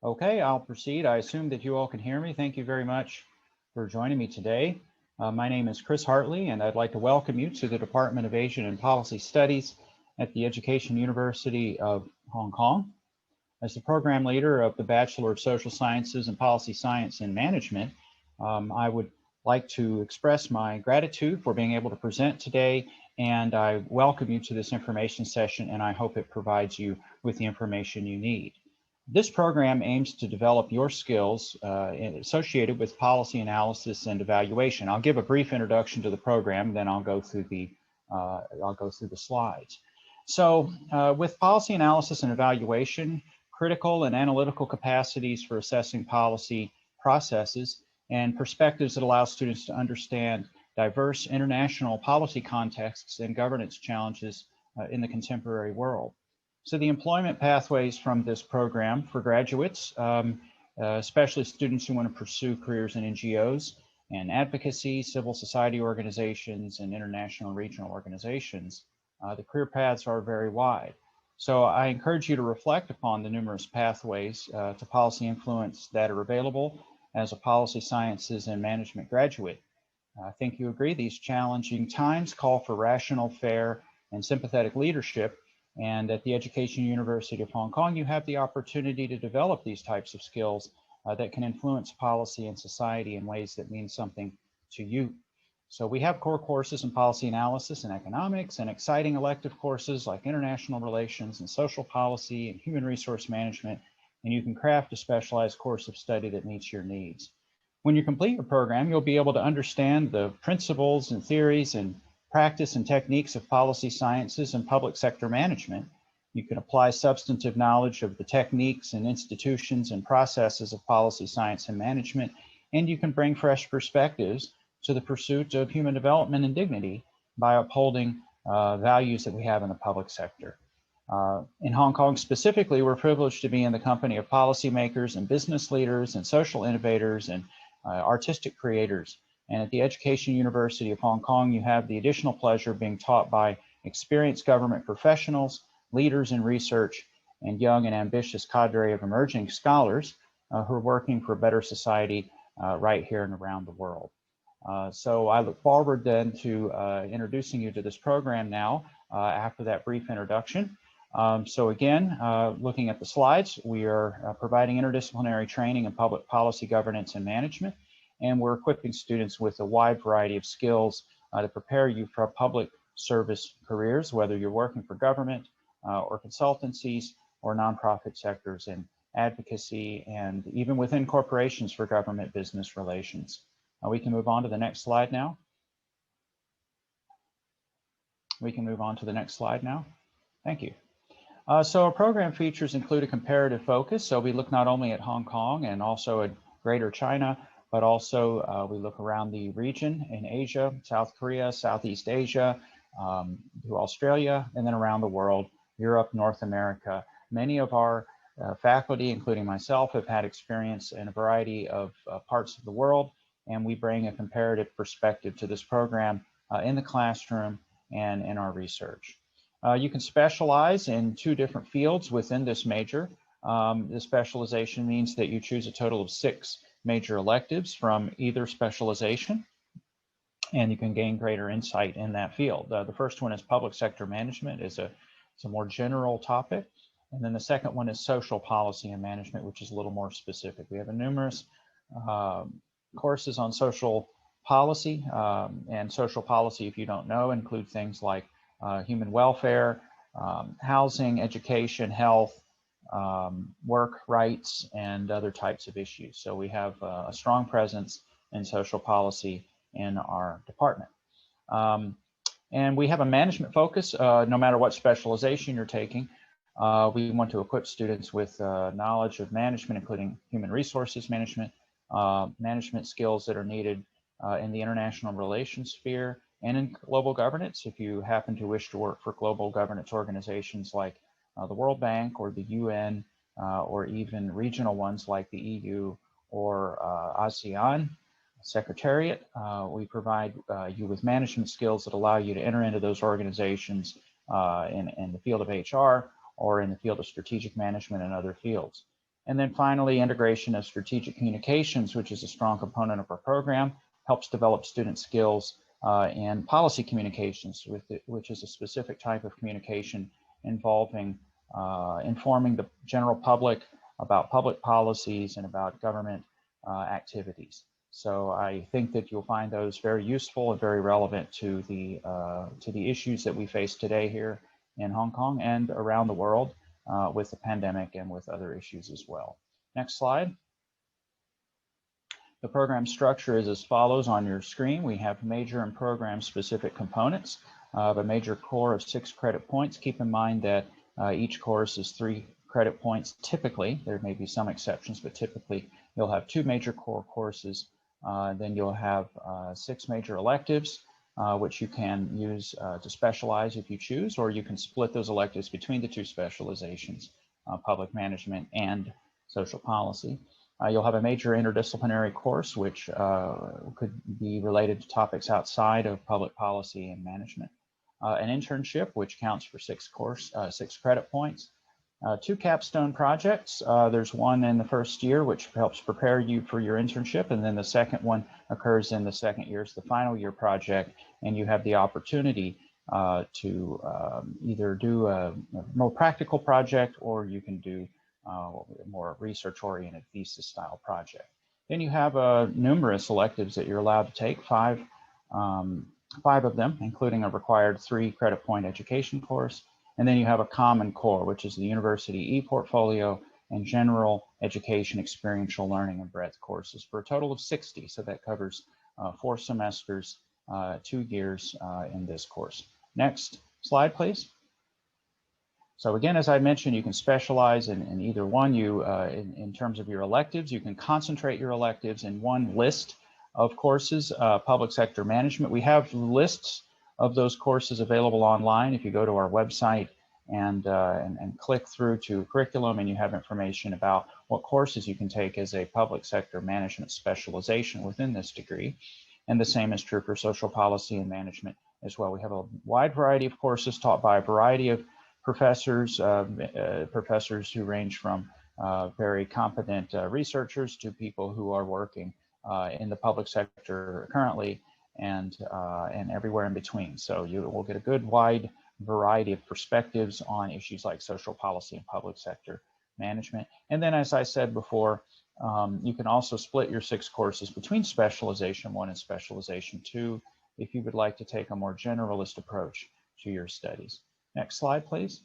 Okay, I'll proceed. I assume that you all can hear me. Thank you very much for joining me today. My name is Chris Hartley, and I'd like to welcome you to the Department of Asian and Policy Studies at the Education University of Hong Kong. As the program leader of the Bachelor of Social Sciences and Policy Science and Management, I would like to express my gratitude for being able to present today, and I welcome you to this information session, and I hope it provides you with the information you need. This program aims to develop your skills associated with policy analysis and evaluation. I'll give a brief introduction to the program, then I'll go through the slides. So, with policy analysis and evaluation, critical and analytical capacities for assessing policy processes and perspectives that allow students to understand diverse international policy contexts and governance challenges in the contemporary world. So the employment pathways from this program for graduates, especially students who want to pursue careers in NGOs and advocacy, civil society organizations, and international and regional organizations, the career paths are very wide. So I encourage you to reflect upon the numerous pathways to policy influence that are available as a policy sciences and management graduate. I think you agree these challenging times call for rational, fair, and sympathetic leadership. And at the Education University of Hong Kong, you have the opportunity to develop these types of skills that can influence policy and society in ways that mean something to you. So we have core courses in policy analysis and economics, and exciting elective courses like international relations and social policy and human resource management, and you can craft a specialized course of study that meets your needs. When you complete your program, you'll be able to understand the principles and theories and practice and techniques of policy sciences and public sector management. You can apply substantive knowledge of the techniques and institutions and processes of policy science and management, and you can bring fresh perspectives to the pursuit of human development and dignity by upholding values that we have in the public sector. In Hong Kong specifically, we're privileged to be in the company of policymakers and business leaders and social innovators and artistic creators. And at the Education University of Hong Kong, you have the additional pleasure of being taught by experienced government professionals, leaders in research, and young and ambitious cadre of emerging scholars who are working for a better society right here and around the world. So I look forward then to introducing you to this program now after that brief introduction. So again, looking at the slides, we are providing interdisciplinary training in public policy governance and management. And we're equipping students with a wide variety of skills to prepare you for public service careers, whether you're working for government or consultancies or nonprofit sectors in advocacy and even within corporations for government business relations. We can move on to the next slide now. We can move on to the next slide now. Thank you. So our program features include a comparative focus. So we look not only at Hong Kong and also at Greater China, but also we look around the region in Asia, South Korea, Southeast Asia, to Australia, and then around the world, Europe, North America. Many of our faculty, including myself, have had experience in a variety of parts of the world, and we bring a comparative perspective to this program in the classroom and in our research. You can specialize in 2 different fields within this major. The specialization means that you choose a total of 6 major electives from either specialization, and you can gain greater insight in that field. The first one is public sector management. It's a more general topic. And then the second one is social policy and management, which is a little more specific. We have numerous courses on social policy, and social policy, if you don't know, include things like human welfare, housing, education, health, work rights, and other types of issues. So we have a strong presence in social policy in our department. And we have a management focus, no matter what specialization you're taking. We want to equip students with knowledge of management, including human resources management, management skills that are needed in the international relations sphere and in global governance. If you happen to wish to work for global governance organizations like the World Bank or the UN, or even regional ones like the EU or ASEAN Secretariat, we provide you with management skills that allow you to enter into those organizations in the field of HR or in the field of strategic management and other fields. And then finally, integration of strategic communications, which is a strong component of our program, helps develop student skills in policy communications, which is a specific type of communication involving informing the general public about public policies and about government activities. So I think that you'll find those very useful and very relevant to the issues that we face today here in Hong Kong and around the world with the pandemic and with other issues as well. Next slide. The program structure is as follows on your screen. We have major and program specific components of a major core of 6 credit points. Keep in mind that each course is 3 credit points typically. There may be some exceptions, but typically you'll have 2 major core courses. Then you'll have 6 major electives, which you can use to specialize if you choose, or you can split those electives between the 2 specializations, public management and social policy. You'll have a major interdisciplinary course, which could be related to topics outside of public policy and management. An internship, which counts for 6 credit points. 2 capstone projects. There's one in the first year, which helps prepare you for your internship, and then the second one occurs in the second year. It's the final year project, and you have the opportunity to either do a more practical project, or you can do more research-oriented thesis-style project. Then you have numerous electives that you're allowed to take, 5 of them, including a required 3 credit point education course. And then you have a common core, which is the university e-portfolio and general education experiential learning and breadth courses for a total of 60. So that covers 4 semesters, 2 years in this course. Next slide, please. So again, as I mentioned, you can specialize in either one. In terms of your electives, you can concentrate your electives in one list of courses. Public sector management, we have lists of those courses available online. If you go to our website and click through to curriculum, and you have information about what courses you can take as a public sector management specialization within this degree. And the same is true for social policy and management as well. We have a wide variety of courses taught by a variety of professors, professors who range from very competent researchers to people who are working in the public sector currently and everywhere in between. So you will get a good wide variety of perspectives on issues like social policy and public sector management. And then, as I said before, you can also split your 6 courses between Specialization 1 and Specialization 2 if you would like to take a more generalist approach to your studies. Next slide, please.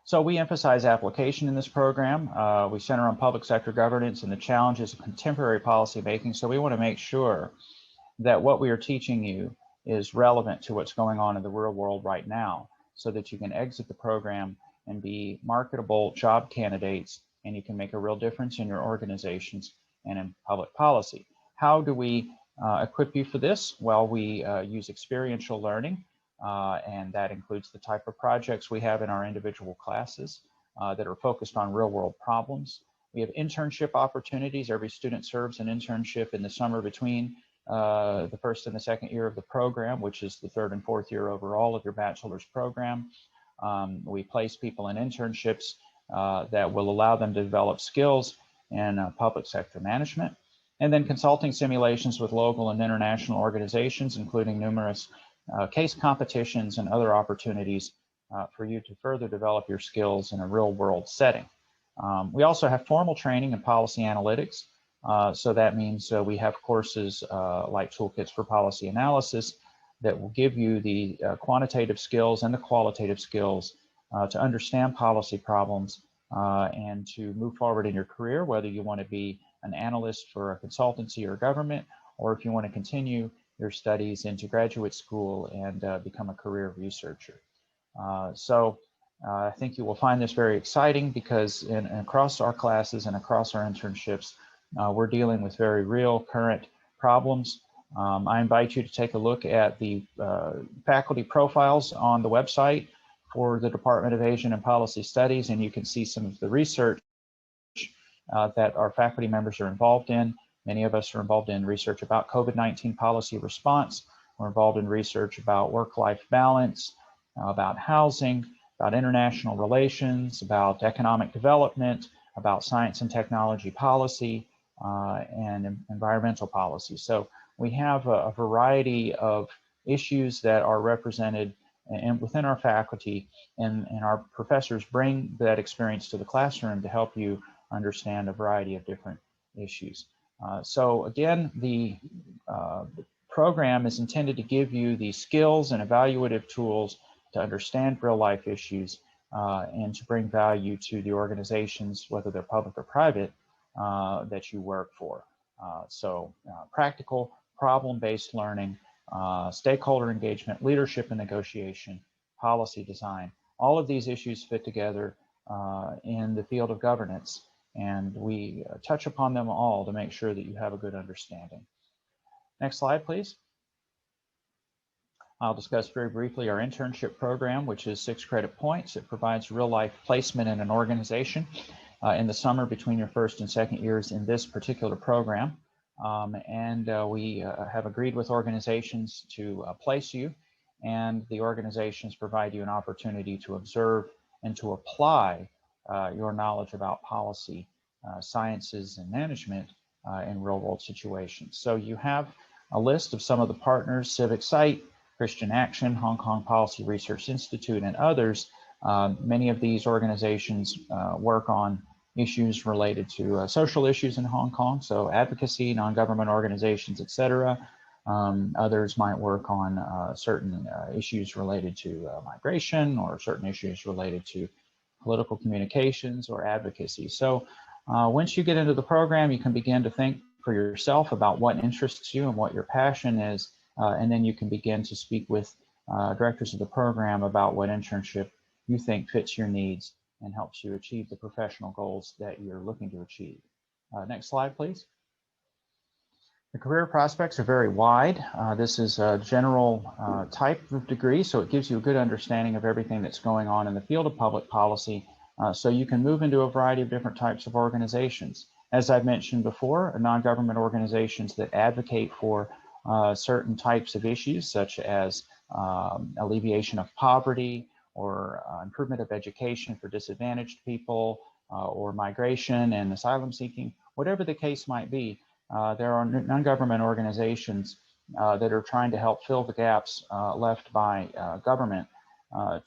So we emphasize application in this program. We center on public sector governance and the challenges of contemporary policy making. So we want to make sure that what we are teaching you is relevant to what's going on in the real world right now, so that you can exit the program and be marketable job candidates, and you can make a real difference in your organizations and in public policy. How do we equip you for this? Well, we use experiential learning. And that includes the type of projects we have in our individual classes that are focused on real-world problems. We have internship opportunities. Every student serves an internship in the summer between the first and the second year of the program, which is the 3rd and 4th year overall of your bachelor's program. We place people in internships that will allow them to develop skills in public sector management. And then consulting simulations with local and international organizations, including numerous case competitions and other opportunities for you to further develop your skills in a real world setting. We also have formal training in policy analytics. So that means we have courses like toolkits for policy analysis that will give you the quantitative skills and the qualitative skills to understand policy problems and to move forward in your career, whether you want to be an analyst for a consultancy or government, or if you want to continue your studies into graduate school and become a career researcher. I think you will find this very exciting because across our classes and across our internships, we're dealing with very real current problems. I invite you to take a look at the faculty profiles on the website for the Department of Asian and Policy Studies, and you can see some of the research that our faculty members are involved in. Many of us are involved in research about COVID-19 policy response. We're involved in research about work-life balance, about housing, about international relations, about economic development, about science and technology policy, and environmental policy. So we have a variety of issues that are represented within our faculty, and our professors bring that experience to the classroom to help you understand a variety of different issues. So again, the program is intended to give you the skills and evaluative tools to understand real-life issues and to bring value to the organizations, whether they're public or private, that you work for. So practical, problem-based learning, stakeholder engagement, leadership and negotiation, policy design. All of these issues fit together in the field of governance, and we touch upon them all to make sure that you have a good understanding. Next slide, please. I'll discuss very briefly our internship program, which is 6 credit points. It provides real-life placement in an organization in the summer between your first and second years in this particular program. We have agreed with organizations to place you, and the organizations provide you an opportunity to observe and to apply your knowledge about policy, sciences, and management in real-world situations. So you have a list of some of the partners: Civic Sight, Christian Action, Hong Kong Policy Research Institute, and others. Many of these organizations work on issues related to social issues in Hong Kong, so advocacy, non-government organizations, etc. Others might work on certain issues related to migration, or certain issues related to political communications or advocacy. So once you get into the program, you can begin to think for yourself about what interests you and what your passion is, and then you can begin to speak with directors of the program about what internship you think fits your needs and helps you achieve the professional goals that you're looking to achieve. Next slide, please. The career prospects are very wide. This is a general type of degree, so it gives you a good understanding of everything that's going on in the field of public policy, so you can move into a variety of different types of organizations. As I've mentioned before, non-government organizations that advocate for certain types of issues, such as alleviation of poverty, or improvement of education for disadvantaged people, or migration and asylum seeking, whatever the case might be. There are non-government organizations that are trying to help fill the gaps left by government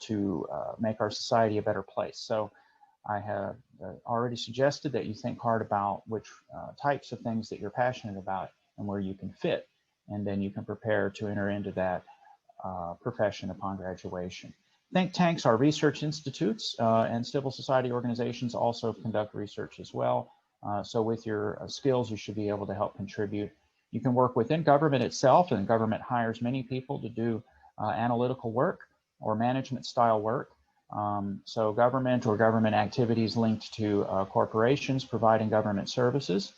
to make our society a better place. So I have already suggested that you think hard about which types of things that you're passionate about and where you can fit, and then you can prepare to enter into that profession upon graduation. Think tanks are research institutes, and civil society organizations also conduct research as well. So with your skills, you should be able to help contribute. You can work within government itself, and government hires many people to do analytical work or management style work. So government or government activities linked to corporations providing government services.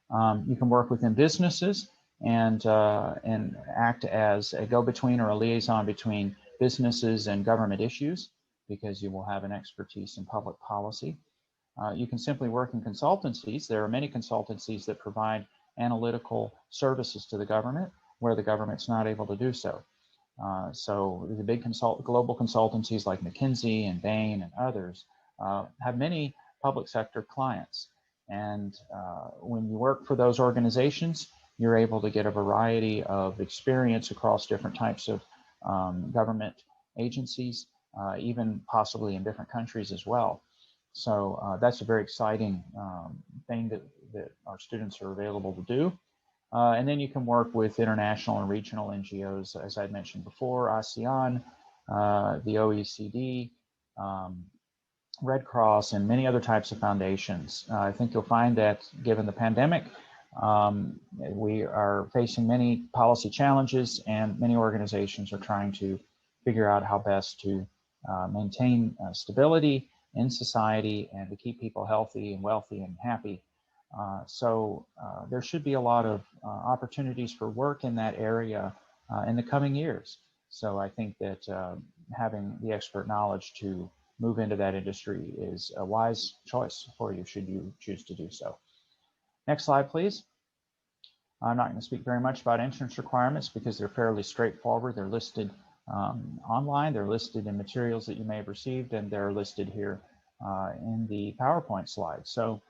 You can work within businesses and act as a go-between or a liaison between businesses and government issues, because you will have an expertise in public policy. You can simply work in consultancies. There are many consultancies that provide analytical services to the government where the government's not able to do so. So the big global consultancies like McKinsey and Bain and others have many public sector clients. And when you work for those organizations, you're able to get a variety of experience across different types of government agencies, even possibly in different countries as well. So that's a very exciting thing that our students are available to do. And then you can work with international and regional NGOs, as I mentioned before, ASEAN, the OECD, Red Cross, and many other types of foundations. I think you'll find that given the pandemic, we are facing many policy challenges, and many organizations are trying to figure out how best to maintain stability in society and to keep people healthy and wealthy and happy. So there should be a lot of opportunities for work in that area in the coming years. So I think that having the expert knowledge to move into that industry is a wise choice for you, should you choose to do so. Next slide, please. I'm not going to speak very much about entrance requirements because they're fairly straightforward. They're listed online. They're listed in materials that you may have received, and they're listed here in the PowerPoint slides. So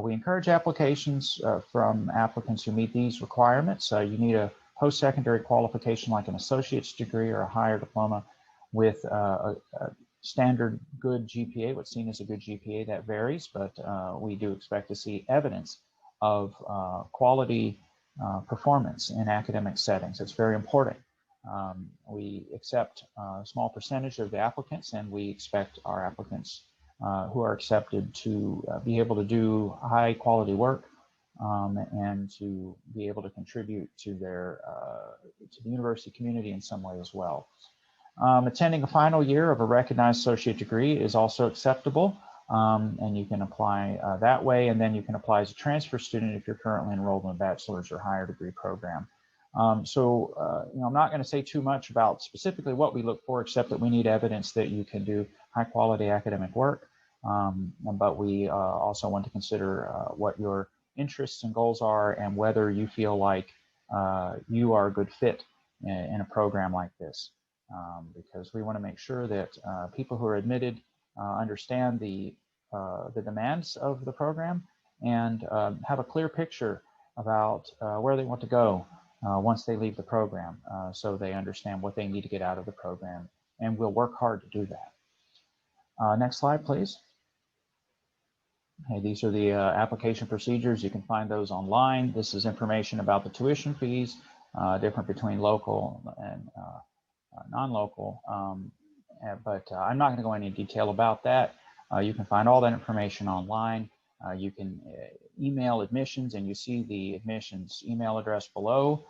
we encourage applications from applicants who meet these requirements. You need a post-secondary qualification like an associate's degree or a higher diploma with a standard good GPA. What's seen as a good GPA, that varies, but we do expect to see evidence of quality performance in academic settings. It's very important. We accept a small percentage of the applicants, and we expect our applicants who are accepted to be able to do high quality work and to be able to contribute to their to the university community in some way as well. Attending a final year of a recognized associate degree is also acceptable, and you can apply that way, and then you can apply as a transfer student if you're currently enrolled in a bachelor's or higher degree program. You know, I'm not going to say too much about specifically what we look for, except that we need evidence that you can do high quality academic work, but we also want to consider what your interests and goals are and whether you feel like you are a good fit in a program like this. Because we want to make sure that people who are admitted understand the demands of the program and have a clear picture about where they want to go once they leave the program, so they understand what they need to get out of the program, and we'll work hard to do that. Next slide, please. Okay, these are the application procedures. You can find those online. This is information about the tuition fees, different between local and non-local, but I'm not going to go into detail about that. You can find all that information online. You can email admissions, and you see the admissions email address below.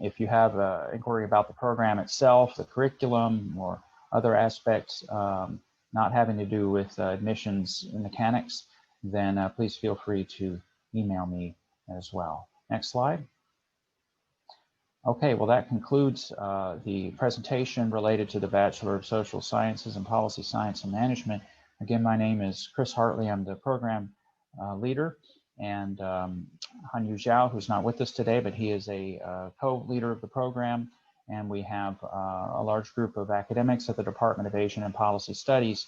If you have an inquiry about the program itself, the curriculum, or other aspects not having to do with admissions mechanics, then please feel free to email me as well. Next slide. Okay, well, that concludes the presentation related to the Bachelor of Social Sciences and Policy Science and Management. Again, my name is Chris Hartley. I'm the program leader, and Hanyu Zhao, who's not with us today, but he is a co-leader of the program, and we have a large group of academics at the Department of Asian and Policy Studies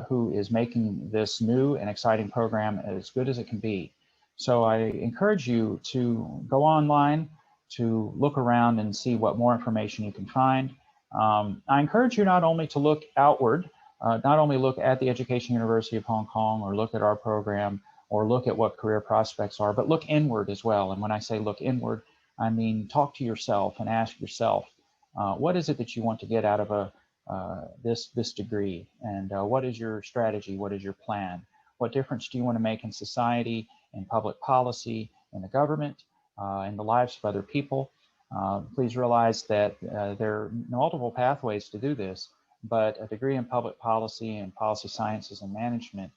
who is making this new and exciting program as good as it can be. So I encourage you to go online, to look around and see what more information you can find. I encourage you not only to look outward, not only look at the Education University of Hong Kong or look at our program or look at what career prospects are, but look inward as well. And when I say look inward, I mean talk to yourself and ask yourself, what is it that you want to get out of this degree? And what is your strategy? What is your plan? What difference do you want to make in society, in public policy, in the government, in the lives of other people? Please realize that there are multiple pathways to do this, but a degree in public policy and policy sciences and management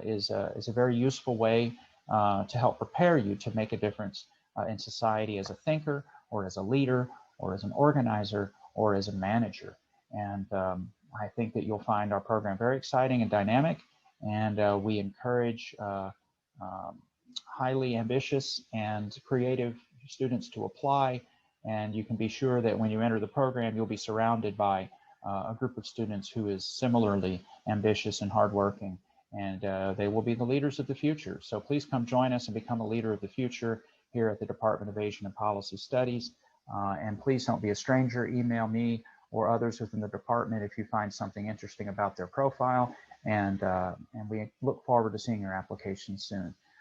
is a very useful way to help prepare you to make a difference in society as a thinker, or as a leader, or as an organizer, or as a manager. And I think that you'll find our program very exciting and dynamic, and we encourage highly ambitious and creative students to apply, and you can be sure that when you enter the program, you'll be surrounded by a group of students who is similarly ambitious and hardworking, and they will be the leaders of the future. So please come join us and become a leader of the future here at the Department of Asian and Policy Studies, and please don't be a stranger. Email me or others within the department if you find something interesting about their profile, and we look forward to seeing your application soon.